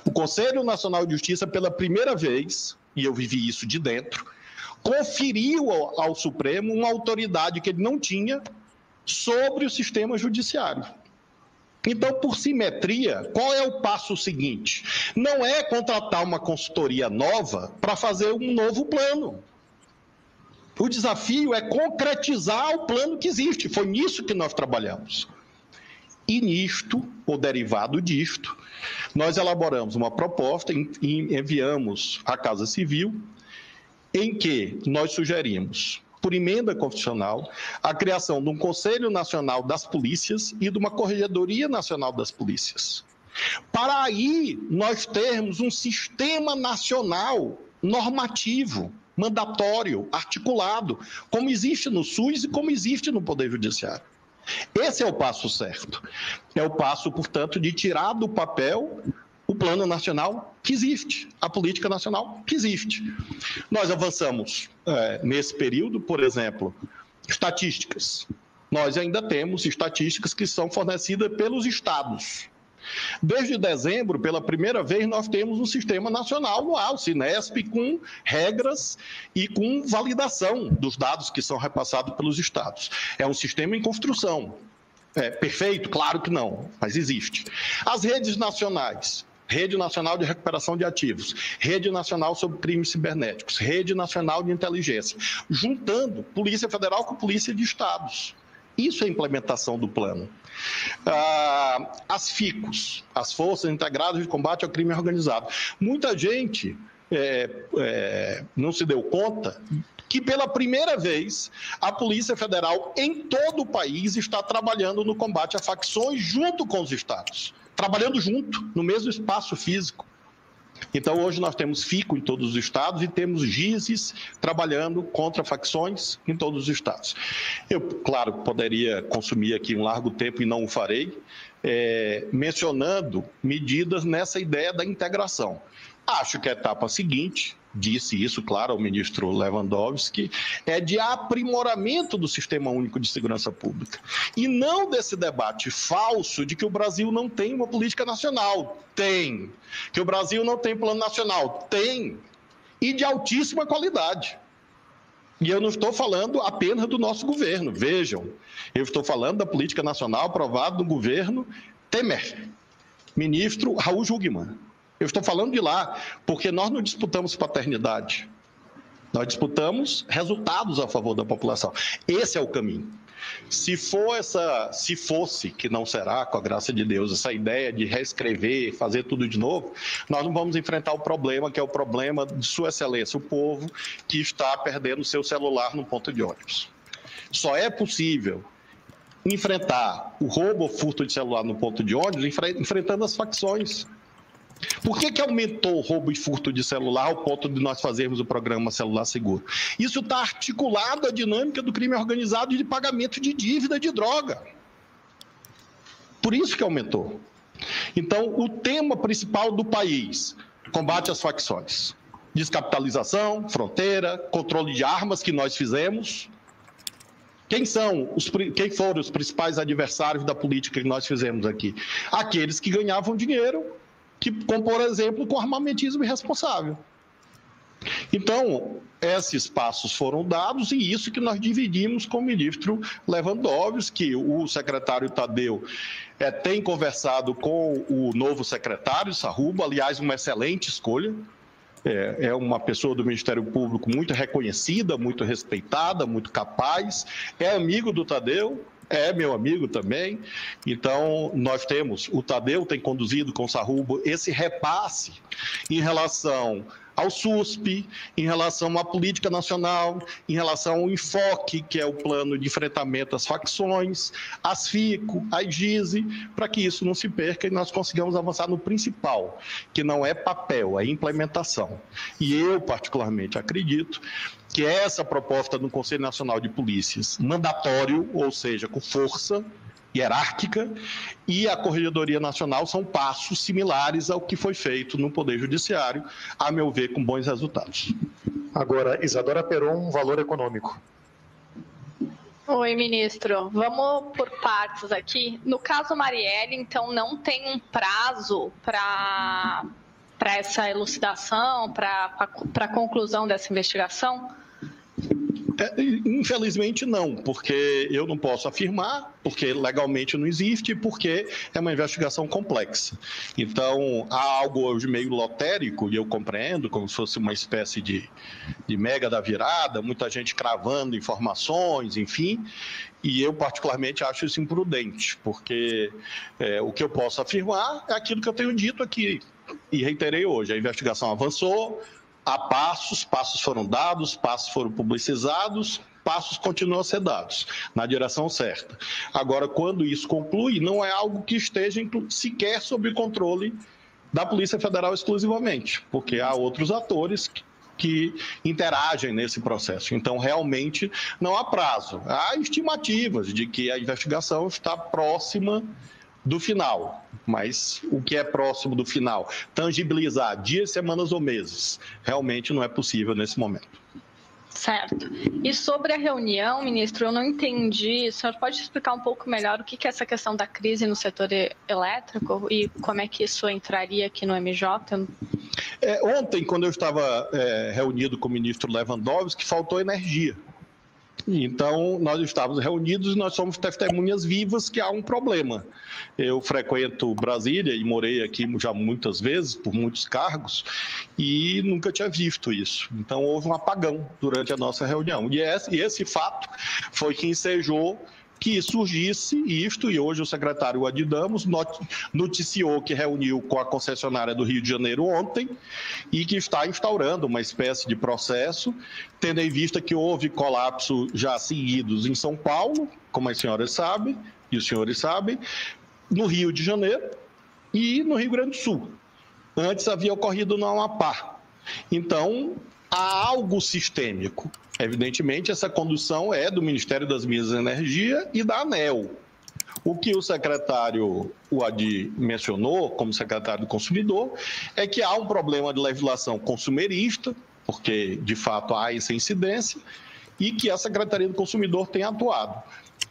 O Conselho Nacional de Justiça, pela primeira vez, e eu vivi isso de dentro, conferiu ao Supremo uma autoridade que ele não tinha sobre o sistema judiciário. Então, por simetria, qual é o passo seguinte? Não é contratar uma consultoria nova para fazer um novo plano. O desafio é concretizar o plano que existe. Foi nisso que nós trabalhamos. E nisto, ou derivado disto, nós elaboramos uma proposta e enviamos à Casa Civil, em que nós sugerimos, por emenda constitucional, a criação de um Conselho Nacional das Polícias e de uma Corregedoria Nacional das Polícias. Para aí nós termos um sistema nacional normativo, mandatório, articulado, como existe no SUS e como existe no Poder Judiciário. Esse é o passo certo. É o passo, portanto, de tirar do papel o plano nacional que existe, a política nacional que existe. Nós avançamos nesse período, por exemplo, estatísticas. Nós ainda temos estatísticas que são fornecidas pelos estados. Desde dezembro, pela primeira vez, nós temos um sistema nacional no ar, o Cinesp, com regras e com validação dos dados que são repassados pelos estados. É um sistema em construção. É perfeito? Claro que não, mas existe. As redes nacionais. Rede Nacional de Recuperação de Ativos, Rede Nacional sobre Crimes Cibernéticos, Rede Nacional de Inteligência, juntando Polícia Federal com Polícia de Estados. Isso é a implementação do plano. As FICOS, as Forças Integradas de Combate ao Crime Organizado. Muita gente não se deu conta que, pela primeira vez, a Polícia Federal em todo o país está trabalhando no combate a facções junto com os estados. Trabalhando junto, no mesmo espaço físico. Então, hoje nós temos FICO em todos os estados e temos GISES trabalhando contra facções em todos os estados. Eu, claro, poderia consumir aqui um largo tempo e não o farei, mencionando medidas nessa ideia da integração. Acho que a etapa seguinte, disse isso, claro, ao ministro Lewandowski, é de aprimoramento do Sistema Único de Segurança Pública. E não desse debate falso de que o Brasil não tem uma política nacional. Tem. Que o Brasil não tem plano nacional. Tem. E de altíssima qualidade. E eu não estou falando apenas do nosso governo. Vejam, eu estou falando da política nacional aprovada no governo Temer. Ministro Raul Jungmann. Eu estou falando de lá, porque nós não disputamos paternidade. Nós disputamos resultados a favor da população. Esse é o caminho. Se fosse, que não será, com a graça de Deus, essa ideia de reescrever, fazer tudo de novo, nós não vamos enfrentar o problema, que é o problema de Sua Excelência, o povo que está perdendo o seu celular no ponto de ônibus. Só é possível enfrentar o roubo ou furto de celular no ponto de ônibus enfrentando as facções. Por que aumentou o roubo e furto de celular ao ponto de nós fazermos o programa Celular Seguro? Isso está articulado à dinâmica do crime organizado e de pagamento de dívida de droga. Por isso que aumentou. Então, o tema principal do país, combate às facções. Descapitalização, fronteira, controle de armas que nós fizemos. Quem foram os principais adversários da política que nós fizemos aqui? Aqueles que ganhavam dinheiro, por exemplo, com armamentismo irresponsável. Então, esses passos foram dados e isso que nós dividimos com o ministro Lewandowski. O secretário Tadeu tem conversado com o novo secretário, Sarrubo, aliás, uma excelente escolha. É uma pessoa do Ministério Público muito reconhecida, muito respeitada, muito capaz, é amigo do Tadeu, é meu amigo também. Então, o Tadeu tem conduzido com o Sarrubo esse repasse em relação ao SUSP, em relação à política nacional, em relação ao enfoque, que é o plano de enfrentamento às facções, às FICO, às GISE, para que isso não se perca e nós consigamos avançar no principal, que não é papel, é implementação. E eu, particularmente, acredito que essa proposta do Conselho Nacional de Polícias, mandatório, ou seja, com força hierárquica, e a Corregedoria Nacional são passos similares ao que foi feito no Poder Judiciário, a meu ver, com bons resultados. Agora, Isadora Peron, valor econômico. Oi, ministro. Vamos por partes aqui. No caso Marielle, então, não tem um prazo para essa elucidação, para a conclusão dessa investigação? Infelizmente não, porque eu não posso afirmar, porque legalmente não existe, porque é uma investigação complexa. Então, há algo hoje meio lotérico, e eu compreendo, como se fosse uma espécie de mega da virada, muita gente cravando informações, enfim, e eu particularmente acho isso imprudente, porque o que eu posso afirmar é aquilo que eu tenho dito aqui, e reiterei hoje, a investigação avançou, há passos foram dados, passos foram publicizados, passos continuam a ser dados, na direção certa. Agora, quando isso conclui, não é algo que esteja sequer sob controle da Polícia Federal exclusivamente, porque há outros atores que interagem nesse processo. Então, realmente, não há prazo. Há estimativas de que a investigação está próxima do final, mas o que é próximo do final? Tangibilizar dias, semanas ou meses, realmente não é possível nesse momento. Certo. E sobre a reunião, ministro, eu não entendi. O senhor pode explicar um pouco melhor o que é essa questão da crise no setor elétrico e como é que isso entraria aqui no MJ? Ontem, quando eu estava reunido com o ministro Lewandowski, faltou energia. Então, nós estávamos reunidos e nós somos testemunhas vivas que há um problema. Eu frequento Brasília e morei aqui já muitas vezes, por muitos cargos, e nunca tinha visto isso. Então, houve um apagão durante a nossa reunião. E esse fato foi que ensejou que surgisse isto, e hoje o secretário Adi Damos noticiou que reuniu com a concessionária do Rio de Janeiro ontem e que está instaurando uma espécie de processo, tendo em vista que houve colapso já seguidos em São Paulo, como as senhoras sabem, e os senhores sabem, no Rio de Janeiro e no Rio Grande do Sul. Antes havia ocorrido no Amapá. Então, há algo sistêmico. Evidentemente, essa condução é do Ministério das Minas e Energia e da ANEEL. O que o secretário Adi mencionou, como secretário do Consumidor, é que há um problema de legislação consumerista, porque, de fato, há essa incidência, e que a Secretaria do Consumidor tem atuado.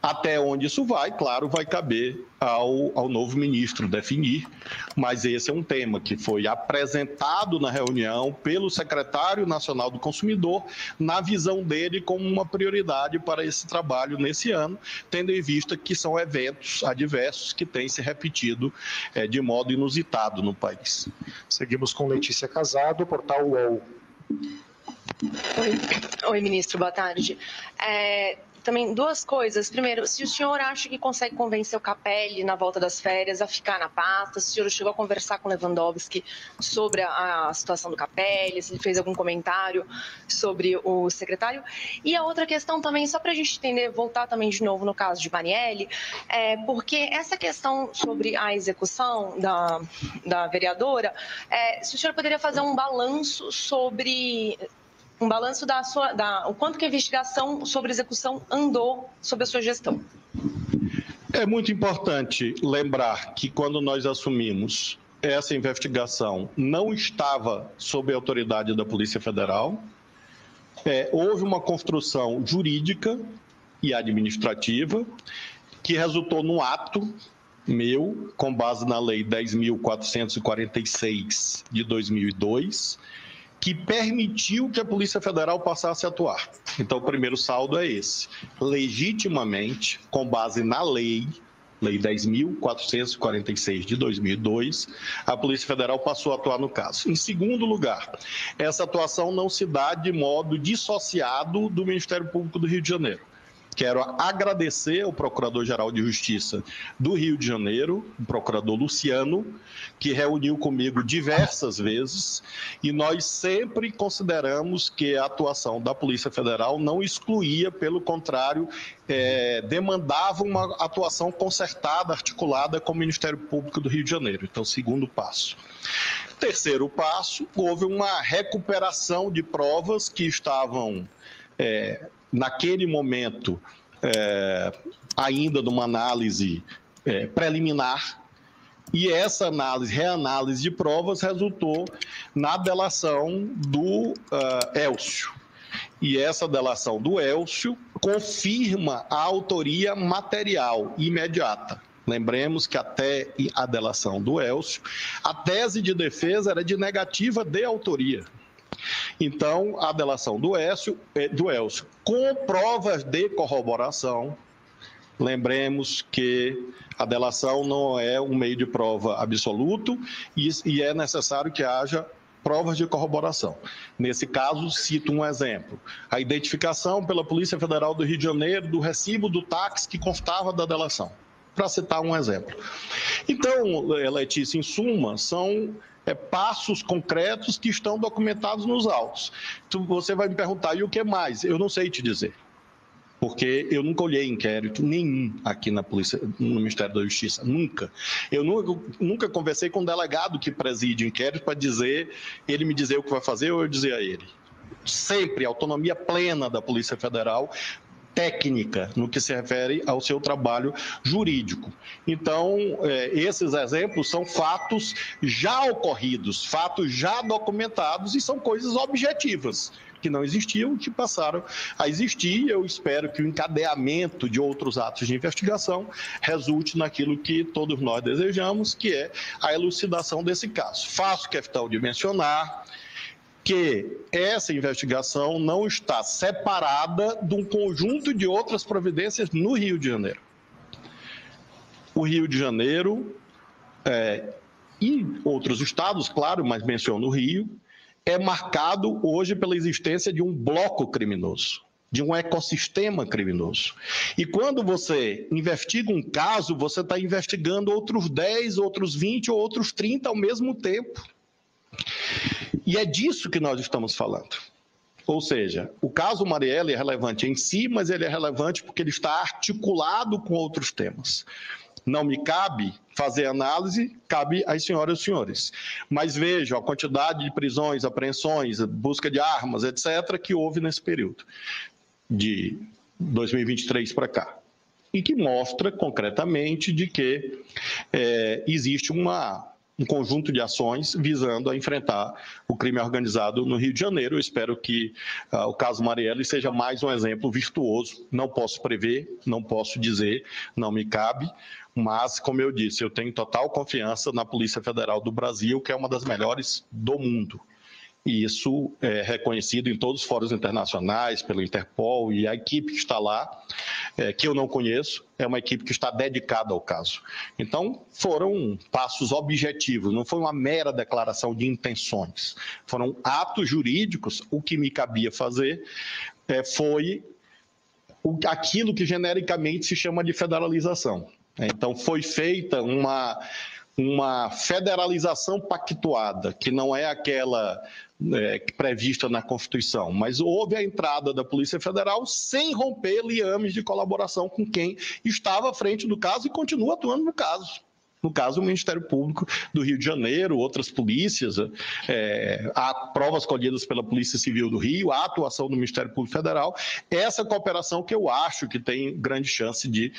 Até onde isso vai, claro, vai caber ao novo ministro definir, mas esse é um tema que foi apresentado na reunião pelo secretário nacional do Consumidor, na visão dele como uma prioridade para esse trabalho nesse ano, tendo em vista que são eventos adversos que têm se repetido de modo inusitado no país. Seguimos com Letícia Casado, portal UOL. Oi, ministro, boa tarde. Também duas coisas. Primeiro, se o senhor acha que consegue convencer o Capelli na volta das férias a ficar na pasta, se o senhor chegou a conversar com o Lewandowski sobre a situação do Capelli, se ele fez algum comentário sobre o secretário. E a outra questão também, só para a gente entender, voltar também de novo no caso de Marielle, porque essa questão sobre a execução da vereadora, se o senhor poderia fazer um balanço sobre... o quanto que a investigação sobre execução andou sob a sua gestão. É muito importante lembrar que quando nós assumimos essa investigação não estava sob a autoridade da Polícia Federal, houve uma construção jurídica e administrativa que resultou num ato meu, com base na Lei 10.446 de 2002, que permitiu que a Polícia Federal passasse a atuar. Então, o primeiro saldo é esse. Legitimamente, com base na Lei 10.446 de 2002, a Polícia Federal passou a atuar no caso. Em segundo lugar, essa atuação não se dá de modo dissociado do Ministério Público do Rio de Janeiro. Quero agradecer ao Procurador-Geral de Justiça do Rio de Janeiro, o procurador Luciano, que reuniu comigo diversas vezes, e nós sempre consideramos que a atuação da Polícia Federal não excluía, pelo contrário, demandava uma atuação concertada, articulada com o Ministério Público do Rio de Janeiro. Então, segundo passo. Terceiro passo, houve uma recuperação de provas que estavam... naquele momento, ainda numa análise preliminar, e essa reanálise de provas resultou na delação do Elcio. E essa delação do Elcio confirma a autoria material imediata. Lembremos que até a delação do Elcio, a tese de defesa era de negativa de autoria. Então, a delação do Elcio, com provas de corroboração, lembremos que a delação não é um meio de prova absoluto e é necessário que haja provas de corroboração. Nesse caso, cito um exemplo. A identificação pela Polícia Federal do Rio de Janeiro do recibo do táxi que constava da delação, para citar um exemplo. Então, Letícia, em suma, são passos concretos que estão documentados nos autos. Então, você vai me perguntar, e o que mais? Eu não sei te dizer, porque eu nunca olhei inquérito nenhum aqui na polícia, no Ministério da Justiça, nunca. Eu nunca conversei com um delegado que preside inquérito para ele me dizer o que vai fazer ou eu dizer a ele. Sempre autonomia plena da Polícia Federal, técnica, no que se refere ao seu trabalho jurídico. Então, esses exemplos são fatos já ocorridos, fatos já documentados e são coisas objetivas, que não existiam, que passaram a existir. Eu espero que o encadeamento de outros atos de investigação resulte naquilo que todos nós desejamos, que é a elucidação desse caso. Faço questão de mencionar que essa investigação não está separada de um conjunto de outras providências no Rio de Janeiro. O Rio de Janeiro e outros estados, claro, mas menciono o Rio, é marcado hoje pela existência de um bloco criminoso, de um ecossistema criminoso. E quando você investiga um caso, você está investigando outros 10, outros 20 ou outros 30 ao mesmo tempo. E é disso que nós estamos falando. Ou seja, o caso Marielle é relevante em si, mas ele é relevante porque ele está articulado com outros temas. Não me cabe fazer análise, cabe às senhoras e senhores. Mas vejam a quantidade de prisões, apreensões, busca de armas, etc., que houve nesse período, de 2023 para cá. E que mostra concretamente de que existe um conjunto de ações visando a enfrentar o crime organizado no Rio de Janeiro. Eu espero que o caso Marielle seja mais um exemplo virtuoso. Não posso prever, não posso dizer, não me cabe, mas, como eu disse, eu tenho total confiança na Polícia Federal do Brasil, que é uma das melhores do mundo. E isso é reconhecido em todos os fóruns internacionais, pelo Interpol, e a equipe que está lá, que eu não conheço, é uma equipe que está dedicada ao caso. Então, foram passos objetivos, não foi uma mera declaração de intenções, foram atos jurídicos. O que me cabia fazer foi aquilo que genericamente se chama de federalização. Então, foi feita uma federalização pactuada, que não é aquela prevista na Constituição, mas houve a entrada da Polícia Federal sem romper liames de colaboração com quem estava à frente do caso e continua atuando no caso. No caso, o Ministério Público do Rio de Janeiro, outras polícias, há provas colhidas pela Polícia Civil do Rio, a atuação do Ministério Público Federal, essa cooperação que eu acho que tem grande chance de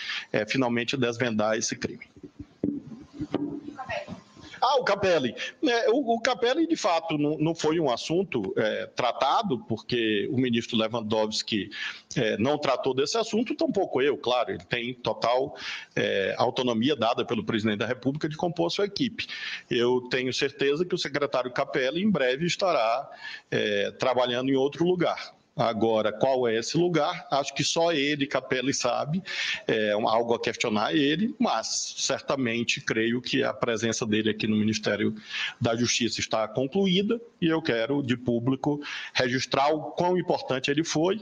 finalmente desvendar esse crime. O Capelli. O Capelli, de fato, não foi um assunto tratado, porque o ministro Lewandowski não tratou desse assunto, tampouco eu, claro. Ele tem total autonomia dada pelo presidente da República de compor a sua equipe. Eu tenho certeza que o secretário Capelli, em breve, estará trabalhando em outro lugar. Agora, qual é esse lugar? Acho que só ele, Capelli, sabe, algo a questionar ele, mas certamente creio que a presença dele aqui no Ministério da Justiça está concluída e eu quero, de público, registrar o quão importante ele foi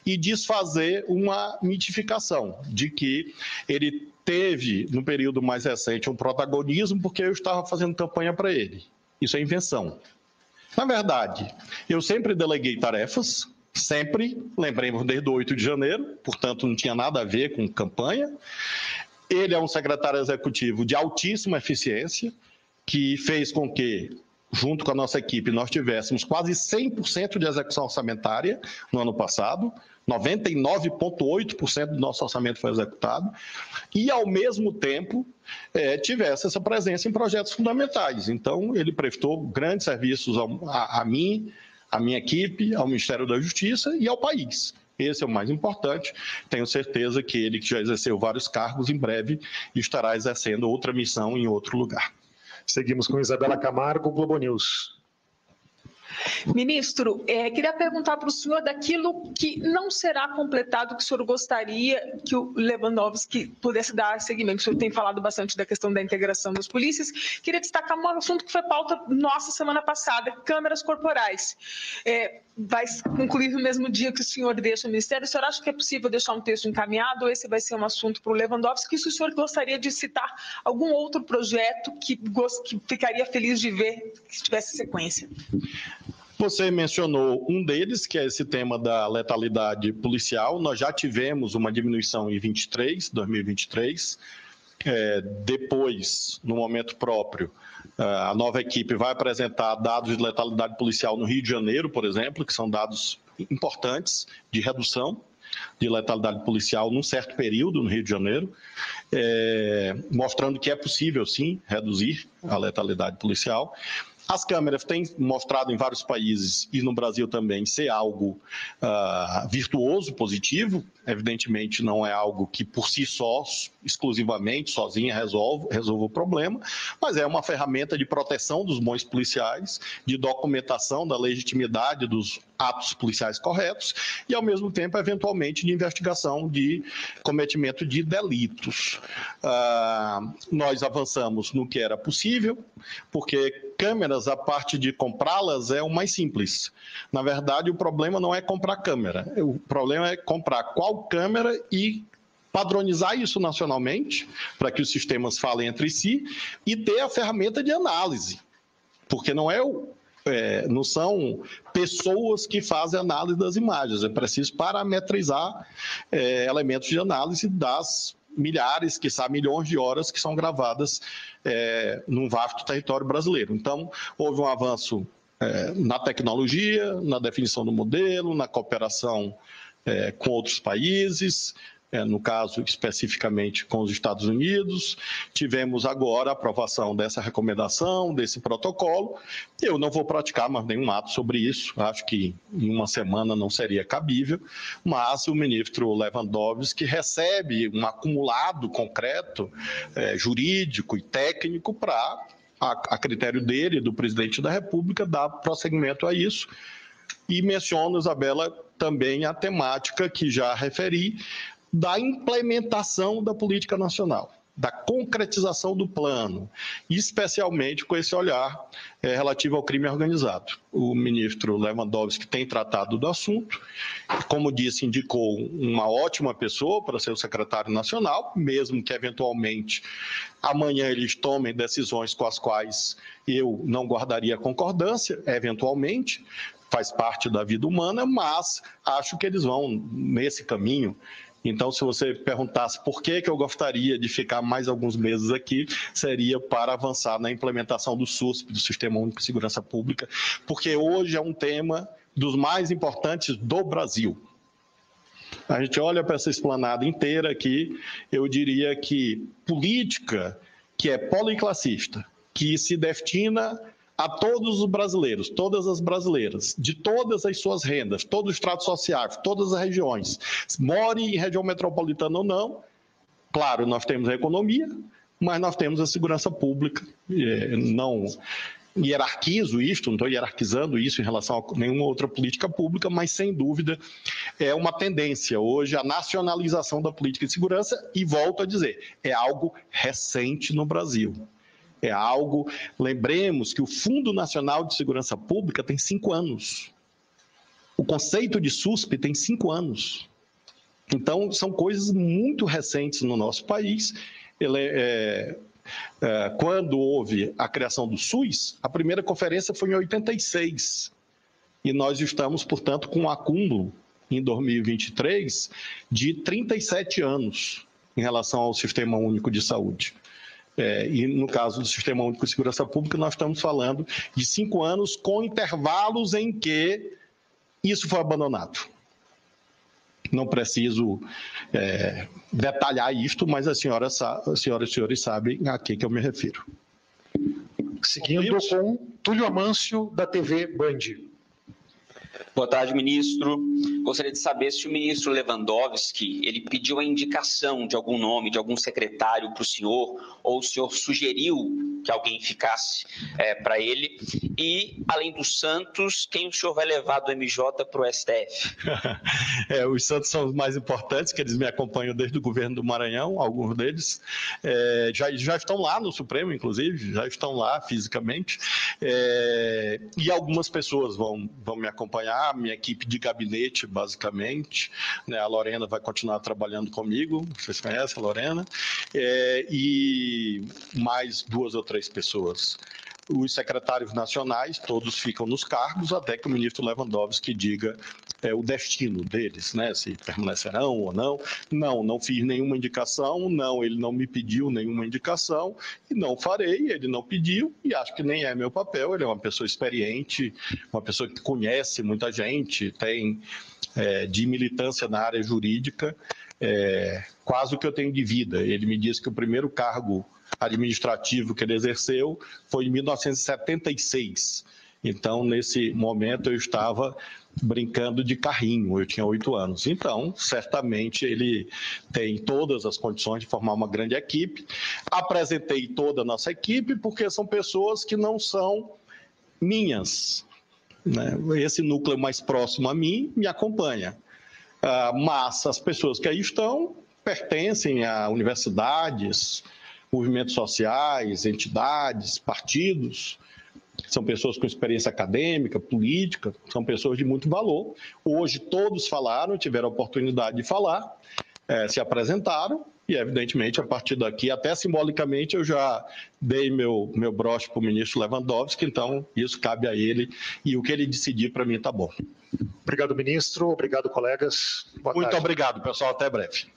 e desfazer uma mitificação de que ele teve, no período mais recente, um protagonismo porque eu estava fazendo campanha para ele. Isso é invenção. Na verdade, eu sempre deleguei tarefas, sempre, lembremos desde o 8 de janeiro, portanto não tinha nada a ver com campanha. Ele é um secretário executivo de altíssima eficiência, que fez com que, junto com a nossa equipe, nós tivéssemos quase 100% de execução orçamentária no ano passado, 99,8% do nosso orçamento foi executado, e, ao mesmo tempo, tivesse essa presença em projetos fundamentais. Então, ele prestou grandes serviços a mim, à minha equipe, ao Ministério da Justiça e ao país. Esse é o mais importante. Tenho certeza que ele, que já exerceu vários cargos, em breve estará exercendo outra missão em outro lugar. Seguimos com Isabela Camargo, Globo News. Ministro, queria perguntar para o senhor daquilo que não será completado, que o senhor gostaria que o Lewandowski pudesse dar seguimento. O senhor tem falado bastante da questão da integração das polícias. Queria destacar um assunto que foi pauta nossa semana passada, câmeras corporais. Vai concluir no mesmo dia que o senhor deixa o Ministério. O senhor acha que é possível deixar um texto encaminhado? Esse vai ser um assunto para o Lewandowski. Se o senhor gostaria de citar algum outro projeto que ficaria feliz de ver que tivesse sequência? Você mencionou um deles, que é esse tema da letalidade policial. Nós já tivemos uma diminuição em 2023. Depois, no momento próprio, a nova equipe vai apresentar dados de letalidade policial no Rio de Janeiro, por exemplo, que são dados importantes de redução de letalidade policial num certo período no Rio de Janeiro, mostrando que é possível, sim, reduzir a letalidade policial. As câmeras têm mostrado em vários países, e no Brasil também, ser algo virtuoso, positivo. Evidentemente, não é algo que, por si só, exclusivamente, sozinha, resolve o problema, mas é uma ferramenta de proteção dos bons policiais, de documentação da legitimidade dos atos policiais corretos e, ao mesmo tempo, eventualmente, de investigação de cometimento de delitos. Nós avançamos no que era possível, porque câmeras, a parte de comprá-las é o mais simples. Na verdade, o problema não é comprar câmera, o problema é comprar qual câmera e padronizar isso nacionalmente, para que os sistemas falem entre si, e ter a ferramenta de análise, porque não são pessoas que fazem análise das imagens, é preciso parametrizar elementos de análise das milhares, quiçá milhões de horas que são gravadas num vasto território brasileiro. Então, houve um avanço na tecnologia, na definição do modelo, na cooperação com outros países, no caso especificamente com os Estados Unidos. Tivemos agora a aprovação dessa recomendação, desse protocolo. Eu não vou praticar mais nenhum ato sobre isso, acho que em uma semana não seria cabível, mas o ministro Lewandowski recebe um acumulado concreto, jurídico e técnico para, a critério dele, do presidente da República, dar prosseguimento a isso. E menciono, Isabela, também a temática que já referi, da implementação da política nacional, da concretização do plano, especialmente com esse olhar relativo ao crime organizado. O ministro Lewandowski tem tratado do assunto, como disse, indicou uma ótima pessoa para ser o secretário nacional, mesmo que eventualmente amanhã eles tomem decisões com as quais eu não guardaria concordância, eventualmente, faz parte da vida humana, mas acho que eles vão nesse caminho. Então, se você perguntasse por que eu gostaria de ficar mais alguns meses aqui, seria para avançar na implementação do SUSP, do Sistema Único de Segurança Pública, porque hoje é um tema dos mais importantes do Brasil. A gente olha para essa esplanada inteira aqui, eu diria que política que é policlassista, que se destina a todos os brasileiros, todas as brasileiras, de todas as suas rendas, todos os estratos sociais, todas as regiões, more em região metropolitana ou não, claro, nós temos a economia, mas nós temos a segurança pública. Não hierarquizo isto, não estou hierarquizando isso em relação a nenhuma outra política pública, mas, sem dúvida, é uma tendência hoje a nacionalização da política de segurança, e volto a dizer, é algo recente no Brasil. É algo, lembremos que o Fundo Nacional de Segurança Pública tem 5 anos. O conceito de SUSP tem 5 anos. Então, são coisas muito recentes no nosso país. Quando houve a criação do SUS, a primeira conferência foi em 86. E nós estamos, portanto, com um acúmulo em 2023 de 37 anos em relação ao Sistema Único de Saúde. E no caso do Sistema Único de Segurança Pública, nós estamos falando de 5 anos com intervalos em que isso foi abandonado. Não preciso detalhar isto, mas as senhoras e senhores sabem a que eu me refiro. Seguindo com Túlio Amâncio, da TV Band. Boa tarde, ministro. Gostaria de saber se o ministro Lewandowski ele pediu a indicação de algum nome, de algum secretário para o senhor, ou o senhor sugeriu que alguém ficasse para ele. E, além dos Santos, quem o senhor vai levar do MJ para o STF? Os Santos são os mais importantes, que eles me acompanham desde o governo do Maranhão, alguns deles. Já estão lá no Supremo, inclusive, já estão lá fisicamente. E algumas pessoas vão me acompanhar, minha equipe de gabinete, basicamente, né? A Lorena vai continuar trabalhando comigo, vocês conhecem a Lorena, e mais 2 ou 3 pessoas. Os secretários nacionais, todos ficam nos cargos, até que o ministro Lewandowski diga o destino deles, né? Se permanecerão ou não. Não fiz nenhuma indicação, ele não me pediu nenhuma indicação, e não farei, ele não pediu, e acho que nem é meu papel. Ele é uma pessoa experiente, uma pessoa que conhece muita gente, tem de militância na área jurídica, quase o que eu tenho de vida. Ele me disse que o primeiro cargo administrativo que ele exerceu foi em 1976. Então, nesse momento, eu estava brincando de carrinho, eu tinha 8 anos. Então, certamente, ele tem todas as condições de formar uma grande equipe. Apresentei toda a nossa equipe, porque são pessoas que não são minhas, né? Esse núcleo mais próximo a mim me acompanha. Mas as pessoas que aí estão pertencem a universidades, movimentos sociais, entidades, partidos. São pessoas com experiência acadêmica, política, são pessoas de muito valor. Hoje todos falaram, tiveram a oportunidade de falar, se apresentaram, e evidentemente a partir daqui, até simbolicamente, eu já dei meu broche para o ministro Lewandowski, então isso cabe a ele, e o que ele decidir para mim está bom. Obrigado, ministro. Obrigado, colegas. Boa tarde. Muito obrigado, pessoal. Até breve.